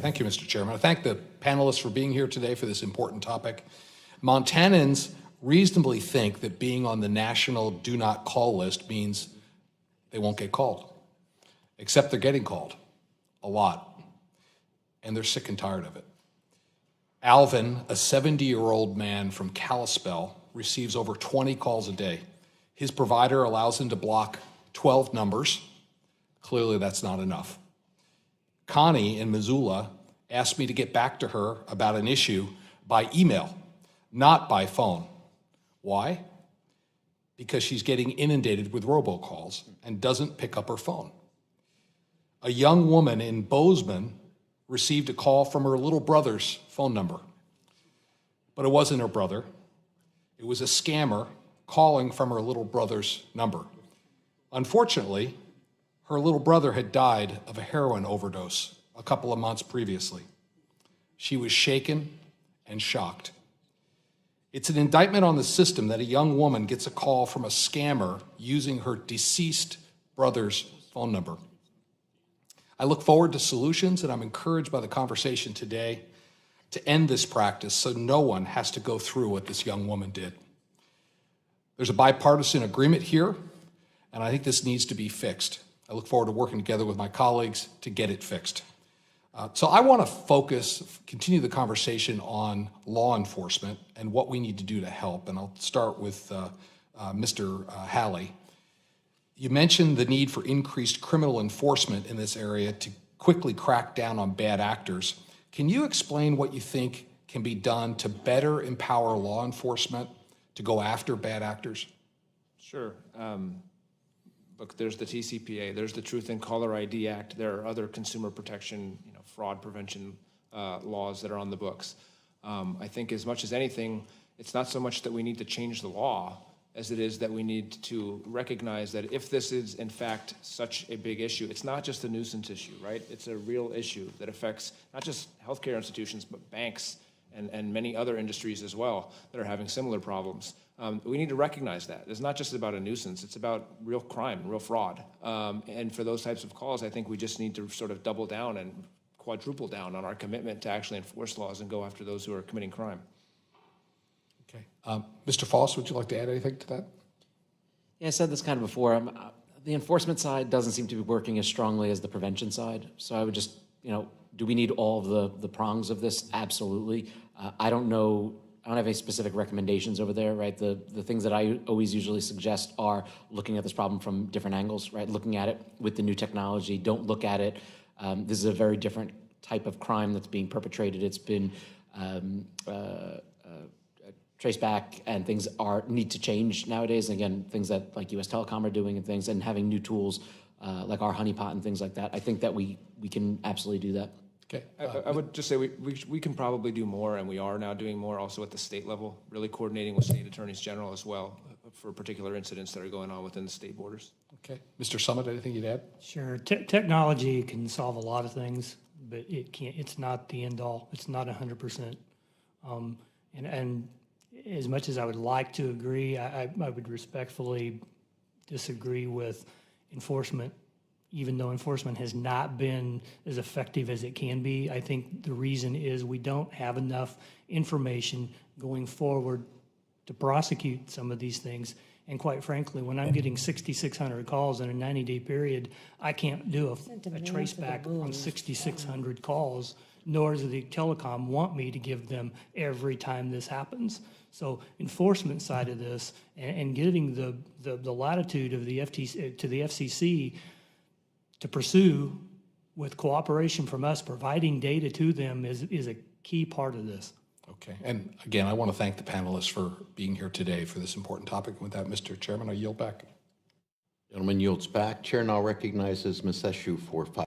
Thank you, Mr. Chairman. I thank the panelists for being here today for this important topic. Montanans reasonably think that being on the national do not call list means they won't get called, except they're getting called a lot, and they're sick and tired of it. Alvin, a 70-year-old man from Kalispell, receives over 20 calls a day. His provider allows him to block 12 numbers. Clearly, that's not enough. Connie in Missoula asked me to get back to her about an issue by email, not by phone. Why? Because she's getting inundated with robocalls and doesn't pick up her phone. A young woman in Bozeman received a call from her little brother's phone number, but it wasn't her brother. It was a scammer calling from her little brother's number. Unfortunately, her little brother had died of a heroin overdose a couple of months previously. She was shaken and shocked. It's an indictment on the system that a young woman gets a call from a scammer using her deceased brother's phone number. I look forward to solutions, and I'm encouraged by the conversation today to end this practice so no one has to go through what this young woman did. There's a bipartisan agreement here, and I think this needs to be fixed. I look forward to working together with my colleagues to get it fixed. So I want to continue the conversation on law enforcement and what we need to do to help, and I'll start with Mr. Halley. You mentioned the need for increased criminal enforcement in this area to quickly crack down on bad actors. Can you explain what you think can be done to better empower law enforcement to go after bad actors? Sure. Look, there's the TCPA, there's the Truth in Caller ID Act, there are other consumer protection, fraud prevention laws that are on the books. I think as much as anything, it's not so much that we need to change the law as it is that we need to recognize that if this is in fact such a big issue, it's not just a nuisance issue, right? It's a real issue that affects not just healthcare institutions, but banks and many other industries as well that are having similar problems. We need to recognize that. It's not just about a nuisance, it's about real crime, real fraud. And for those types of calls, I think we just need to sort of double down and quadruple down on our commitment to actually enforce laws and go after those who are committing crime. Okay. Mr. Foss, would you like to add anything to that? Yeah, I said this kind of before. The enforcement side doesn't seem to be working as strongly as the prevention side. So I would just, do we need all of the prongs of this? Absolutely. I don't know. I don't have any specific recommendations over there, right? The things that I always usually suggest are looking at this problem from different angles, right? Looking at it with the new technology. Don't look at it. This is a very different type of crime that's being perpetrated. It's been traced back, and things need to change nowadays. And again, things that like U.S. Telecom are doing and things, and having new tools like our honeypot and things like that. I think that we can absolutely do that. Okay. I would just say we can probably do more, and we are now doing more also at the state level, really coordinating with state attorneys general as well for particular incidents that are going on within the state borders. Okay. Mr. Summit, anything you'd add? Sure. Technology can solve a lot of things, but it can't. It's not the end all. It's not 100%. And as much as I would like to agree, I would respectfully disagree with enforcement. Even though enforcement has not been as effective as it can be, I think the reason is we don't have enough information going forward to prosecute some of these things. And quite frankly, when I'm getting 6,600 calls in a 90-day period, I can't do a trace back on 6,600 calls, nor does the telecom want me to give them every time this happens. So enforcement side of this and giving the latitude of the FTC to the FCC to pursue with cooperation from us, providing data to them is a key part of this. Okay. And again, I want to thank the panelists for being here today for this important topic. With that, Mr. Chairman, I yield back. Gentleman yields back. Chair now recognizes Ms. Eshu for 5.